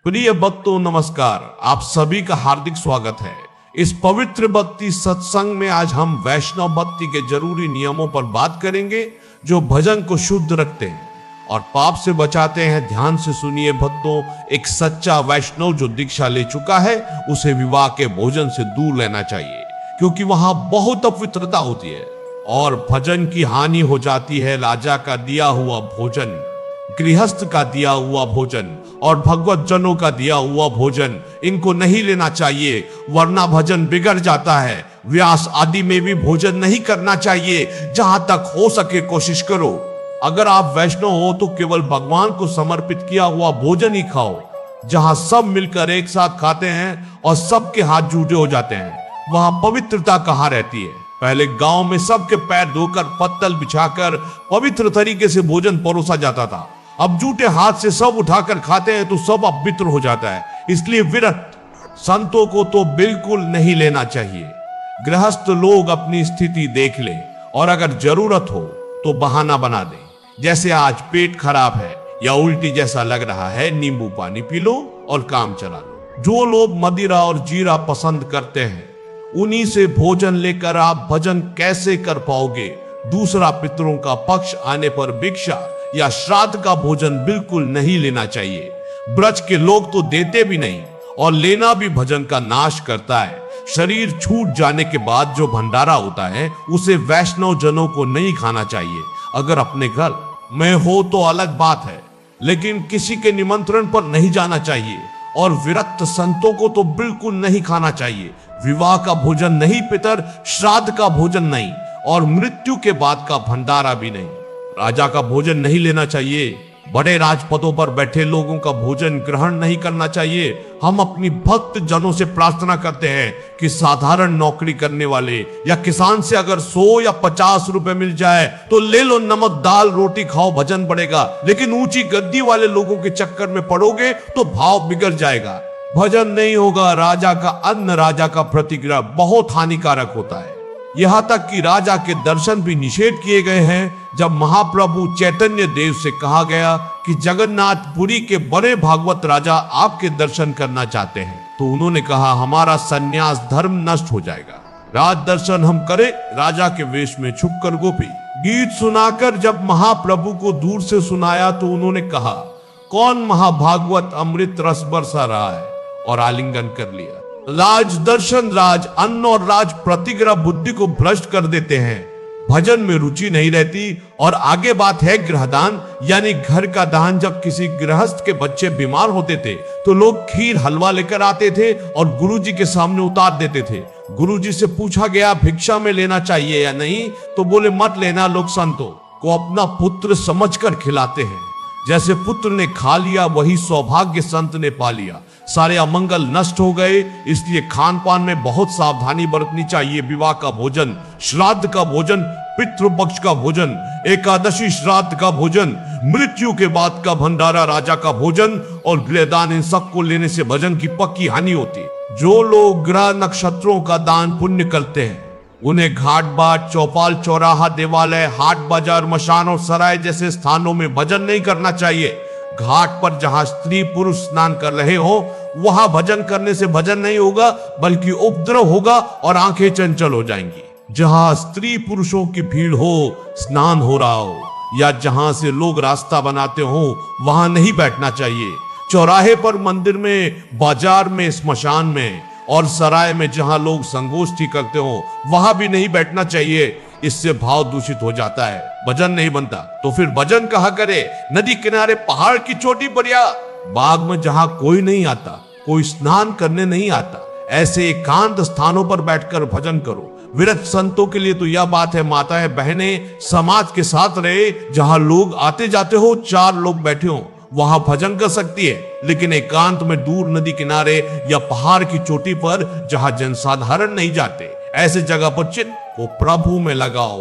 प्रिय भक्तों नमस्कार, आप सभी का हार्दिक स्वागत है। इस पवित्र भक्ति सत्संग में आज हम वैष्णव भक्ति के जरूरी नियमों पर बात करेंगे जो भजन को शुद्ध रखते हैं और पाप से बचाते हैं। ध्यान से सुनिए भक्तों, एक सच्चा वैष्णव जो दीक्षा ले चुका है उसे विवाह के भोजन से दूर लेना चाहिए, क्योंकि वहां बहुत अपवित्रता होती है और भजन की हानि हो जाती है। राजा का दिया हुआ भोजन, गृहस्थ का दिया हुआ भोजन और भगवत जनों का दिया हुआ भोजन, इनको नहीं लेना चाहिए, वरना भजन बिगड़ जाता है। व्यास आदि में भी भोजन नहीं करना चाहिए। जहां तक हो सके कोशिश करो, अगर आप वैष्णव हो तो केवल भगवान को समर्पित किया हुआ भोजन ही खाओ। जहां सब मिलकर एक साथ खाते हैं और सबके हाथ जूठे हो जाते हैं, वहां पवित्रता कहाँ रहती है। पहले गांव में सबके पैर धोकर पत्तल बिछाकर पवित्र तरीके से भोजन परोसा जाता था। अब जूठे हाथ से सब उठाकर खाते हैं तो सब अपवित्र हो जाता है। इसलिए विरक्त संतों को तो बिल्कुल नहीं लेना चाहिए। गृहस्थ लोग अपनी स्थिति देख ले और अगर जरूरत हो तो बहाना बना दे, जैसे आज पेट खराब है या उल्टी जैसा लग रहा है, नींबू पानी पी लो और काम चला लो। जो लोग मदिरा और जीरा पसंद करते हैं उन्हीं से भोजन लेकर आप भजन कैसे कर पाओगे। दूसरा, पितरों का पक्ष आने पर भिक्षा या श्राद्ध का भोजन बिल्कुल नहीं लेना चाहिए। ब्रज के लोग तो देते भी नहीं और लेना भी भजन का नाश करता है। शरीर छूट जाने के बाद जो भंडारा होता है उसे वैष्णव जनों को नहीं खाना चाहिए। अगर अपने घर में हो तो अलग बात है, लेकिन किसी के निमंत्रण पर नहीं जाना चाहिए और विरक्त संतों को तो बिल्कुल नहीं खाना चाहिए। विवाह का भोजन नहीं, पितर श्राद्ध का भोजन नहीं और मृत्यु के बाद का भंडारा भी नहीं। राजा का भोजन नहीं लेना चाहिए। बड़े राजपदों पर बैठे लोगों का भोजन ग्रहण नहीं करना चाहिए। हम अपनी भक्त जनों से प्रार्थना करते हैं कि साधारण नौकरी करने वाले या किसान से अगर 100 या 50 रुपए मिल जाए तो ले लो, नमक दाल रोटी खाओ, भजन बढ़ेगा। लेकिन ऊंची गद्दी वाले लोगों के चक्कर में पड़ोगे तो भाव बिगड़ जाएगा, भजन नहीं होगा। राजा का अन्न, राजा का प्रतिग्रह बहुत हानिकारक होता है। यहाँ तक कि राजा के दर्शन भी निषेध किए गए हैं। जब महाप्रभु चैतन्य देव से कहा गया कि जगन्नाथपुरी के बड़े भागवत राजा आपके दर्शन करना चाहते हैं, तो उन्होंने कहा हमारा सन्यास धर्म नष्ट हो जाएगा। राज दर्शन हम करें, राजा के वेश में छुपकर गोपी। गीत सुनाकर जब महाप्रभु को दूर से सुनाया तो उन्होंने कहा, कौन महाभागवत अमृत रस बरसा रहा है, और आलिंगन कर लिया। राज दर्शन, राज अन्न और राज प्रतिग्रह बुद्धि को भ्रष्ट कर देते हैं। भजन में रुचि नहीं रहती। और आगे बात है गृहदान, यानी घर का दान। जब किसी गृहस्थ के बच्चे बीमार होते थे तो लोग खीर हलवा लेकर आते थे और गुरुजी के सामने उतार देते थे। गुरुजी से पूछा गया भिक्षा में लेना चाहिए या नहीं, तो बोले मत लेना, लोग संतों को अपना पुत्र समझकर खिलाते हैं। जैसे पुत्र ने खा लिया वही सौभाग्य संत ने पा लिया। सारे अमंगल नष्ट हो गए। इसलिए खान पान में बहुत सावधानी बरतनी चाहिए। विवाह का भोजन, श्राद्ध का भोजन, पितृपक्ष का भोजन, एकादशी श्राद्ध का भोजन, मृत्यु के बाद का भंडारा, राजा का भोजन और गृहदान, इन सबको लेने से भजन की पक्की हानि होती। जो लोग ग्रह नक्षत्रों का दान पुण्य करते हैं उन्हें घाट बाट, चौपाल, चौराहा, देवालय, हाट बाजार, मशान और सराय जैसे स्थानों में भजन नहीं करना चाहिए। घाट पर जहां स्त्री पुरुष स्नान कर रहे हो वहां भजन करने से भजन नहीं होगा, बल्कि उपद्रव होगा और आंखें चंचल हो जाएंगी। जहां स्त्री पुरुषों की भीड़ हो, स्नान हो रहा हो या जहां से लोग रास्ता बनाते हो वहां नहीं बैठना चाहिए। चौराहे पर, मंदिर में, बाजार में, स्मशान में और सराय में जहां लोग संगोष्ठी करते हो वहां भी नहीं बैठना चाहिए। इससे भाव दूषित हो जाता है, भजन नहीं बनता। तो फिर भजन कहाँ करे? नदी किनारे, पहाड़ की चोटी पर या बाग में जहां कोई नहीं आता, कोई स्नान करने नहीं आता, ऐसे एकांत स्थानों पर बैठकर भजन करो। विरक्त संतों के लिए तो यह बात है, माता है, बहने समाज के साथ रहे। जहां लोग आते जाते हो, 4 लोग बैठे हो, वहां भजन कर सकती है। लेकिन एकांत में, दूर नदी किनारे या पहाड़ की चोटी पर जहां जनसाधारण नहीं जाते, ऐसे जगह पर चित्त को प्रभु में लगाओ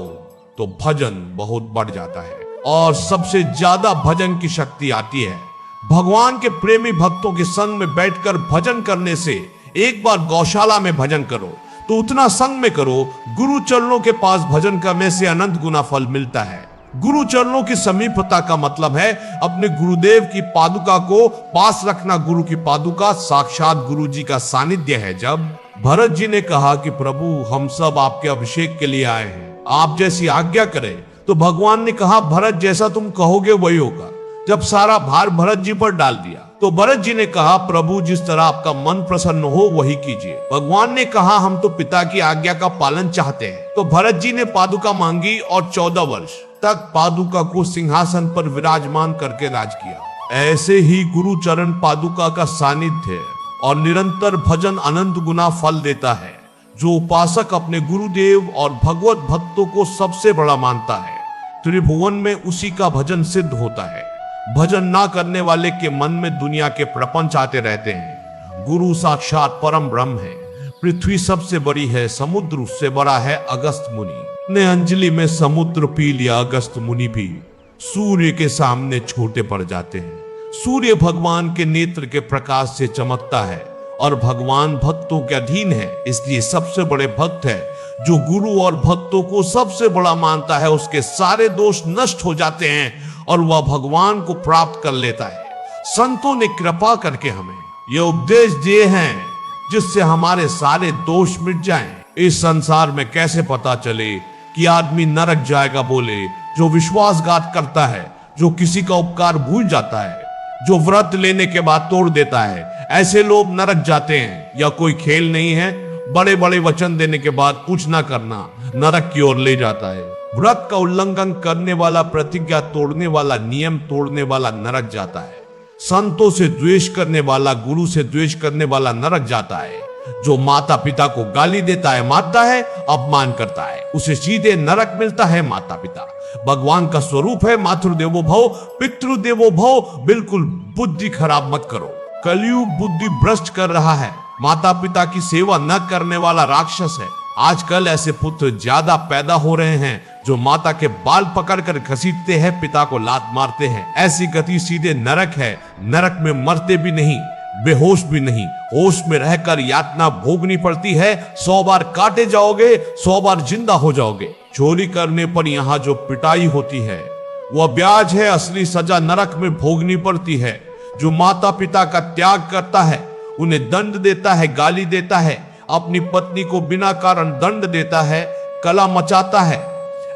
तो भजन बहुत बढ़ जाता है। और सबसे ज्यादा भजन की शक्ति आती है भगवान के प्रेमी भक्तों के संग में बैठकर भजन करने से। एक बार गौशाला में भजन करो तो उतना संग में करो। गुरु चरणों के पास भजन करने से अनंत गुना फल मिलता है। गुरु चरणों की समीपता का मतलब है अपने गुरुदेव की पादुका को पास रखना। गुरु की पादुका साक्षात गुरु जी का सानिध्य है। जब भरत जी ने कहा कि प्रभु हम सब आपके अभिषेक के लिए आए हैं, आप जैसी आज्ञा करें, तो भगवान ने कहा भरत जैसा तुम कहोगे वही होगा। जब सारा भार भरत जी पर डाल दिया तो भरत जी ने कहा प्रभु जिस तरह आपका मन प्रसन्न हो वही कीजिए। भगवान ने कहा हम तो पिता की आज्ञा का पालन चाहते हैं। तो भरत जी ने पादुका मांगी और 14 वर्ष तक पादुका को सिंहासन पर विराजमान करके राज किया। ऐसे ही गुरु चरण पादुका का सानिध्य और निरंतर भजन अनंत गुना फल देता है। जो उपासक अपने गुरुदेव और भगवत भक्तों को सबसे बड़ा मानता है, त्रिभुवन में उसी का भजन सिद्ध होता है। भजन ना करने वाले के मन में दुनिया के प्रपंच आते रहते हैं। गुरु साक्षात परम ब्रह्म है। पृथ्वी सबसे बड़ी है, समुद्र उससे बड़ा है। अगस्त मुनि ने अंजलि में समुद्र पी लिया। अगस्त मुनि भी सूर्य के सामने छोटे पड़ जाते हैं। सूर्य भगवान के नेत्र के प्रकाश से चमकता है और भगवान भक्तों के अधीन है, इसलिए सबसे बड़े भक्त है। जो गुरु और भक्तों को सबसे बड़ा मानता है उसके सारे दोष नष्ट हो जाते हैं और वह भगवान को प्राप्त कर लेता है। संतों ने कृपा करके हमें ये उपदेश दिए हैं जिससे हमारे सारे दोष मिट जाएं। इस संसार में कैसे पता चले कि आदमी नरक जाएगा? बोले जो विश्वासघात करता है, जो किसी का उपकार भूल जाता है, जो व्रत लेने के बाद तोड़ देता है, ऐसे लोग नरक जाते हैं। यह कोई खेल नहीं है। बड़े बड़े वचन देने के बाद कुछ ना करना नरक की ओर ले जाता है। व्रत का उल्लंघन करने वाला, प्रतिज्ञा तोड़ने वाला, नियम तोड़ने वाला नरक जाता है। संतों से द्वेष करने वाला, गुरु से द्वेष करने वाला नरक जाता है। जो माता पिता को गाली देता है, मारता है, अपमान करता है, उसे सीधे नरक मिलता है। माता पिता भगवान का स्वरूप है। मातृदेवो भव, पितृदेवो भव। बिल्कुल बुद्धि खराब मत करो। कलयुग बुद्धि भ्रष्ट कर रहा है। माता पिता की सेवा न करने वाला राक्षस है। आजकल ऐसे पुत्र ज्यादा पैदा हो रहे हैं जो माता के बाल पकड़कर घसीटते हैं, पिता को लात मारते हैं। ऐसी गति सीधे नरक है। नरक में मरते भी नहीं, बेहोश भी नहीं, होश में रहकर यातना भोगनी पड़ती है। 100 बार काटे जाओगे, 100 बार जिंदा हो जाओगे। चोरी करने पर यहाँ जो पिटाई होती है वह ब्याज है। असली सजा नरक में भोगनी पड़ती है। जो माता पिता का त्याग करता है, उन्हें दंड देता है, गाली देता है, अपनी पत्नी को बिना कारण दंड देता है, कला मचाता है,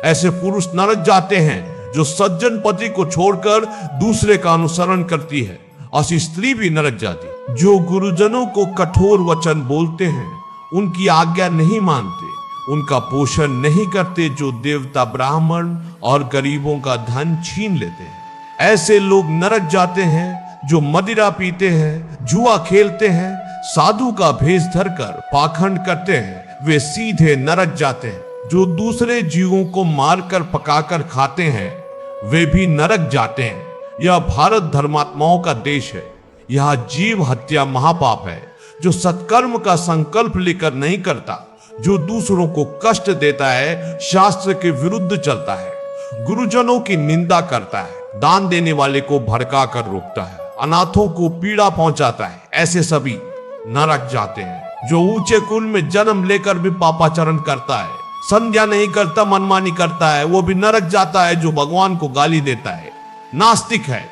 ऐसे पुरुष नरक जाते हैं। जो सज्जन पति को छोड़कर दूसरे का अनुसरण करती है, ऐसी स्त्री भी नरक जाती। जो गुरुजनों को कठोर वचन बोलते हैं, उनकी आज्ञा नहीं मानते, उनका पोषण नहीं करते, जो देवता ब्राह्मण और गरीबों का धन छीन लेते हैं, ऐसे लोग नरक जाते हैं। जो मदिरा पीते हैं, जुआ खेलते हैं, साधु का भेष धरकर पाखंड करते हैं, वे सीधे नरक जाते हैं। जो दूसरे जीवों को मारकर पकाकर खाते हैं, वे भी नरक जाते हैं। यह भारत धर्मात्माओं का देश है। यहाँ जीव हत्या महापाप है। जो सत्कर्म का संकल्प लेकर नहीं करता, जो दूसरों को कष्ट देता है, शास्त्र के विरुद्ध चलता है, गुरुजनों की निंदा करता है, दान देने वाले को भड़का कर रोकता है, अनाथों को पीड़ा पहुंचाता है, ऐसे सभी नरक जाते हैं। जो ऊंचे कुल में जन्म लेकर भी पापाचरण करता है, संध्या नहीं करता, मनमानी करता है, वो भी नरक जाता है। जो भगवान को गाली देता है, नास्तिक है,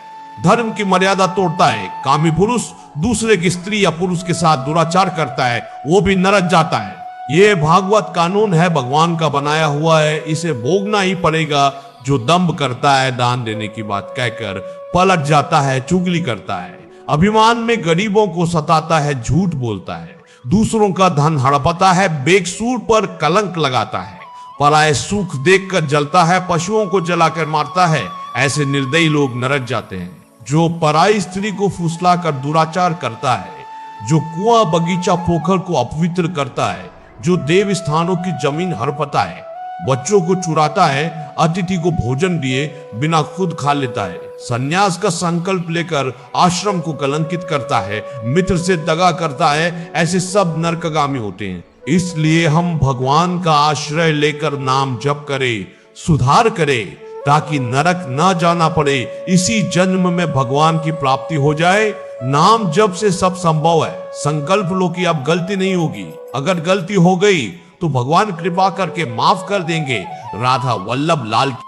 धर्म की मर्यादा तोड़ता है, कामी पुरुष दूसरे की स्त्री या पुरुष के साथ दुराचार करता है, वो भी नरक जाता है। ये भागवत कानून है, भगवान का बनाया हुआ है, इसे भोगना ही पड़ेगा। जो दंभ करता है, दान देने की बात कहकर पलट जाता है, चुगली करता है, अभिमान में गरीबों को सताता है, झूठ बोलता है, दूसरों का धन हड़पता है, बेकसूर पर कलंक लगाता है, पराये सुख देखकर जलता है, पशुओं को जलाकर मारता है, ऐसे निर्दयी लोग नरक जाते हैं। जो पराई स्त्री को फुसलाकर दुराचार करता है, जो कुआं बगीचा पोखर को अपवित्र करता है, जो देव स्थानों की जमीन हड़पता है, बच्चों को चुराता है, अतिथि को भोजन दिए बिना खुद खा लेता है, संन्यास का संकल्प लेकर आश्रम को कलंकित करता है, मित्र से दगा करता है, ऐसे सब नरकगामी होते हैं। इसलिए हम भगवान का आश्रय लेकर नाम जप करें, सुधार करें, ताकि नरक ना जाना पड़े, इसी जन्म में भगवान की प्राप्ति हो जाए। नाम जप से सब संभव है। संकल्प लो कि अब गलती नहीं होगी। अगर गलती हो गई तो भगवान कृपा करके माफ कर देंगे। राधा वल्लभ लाल की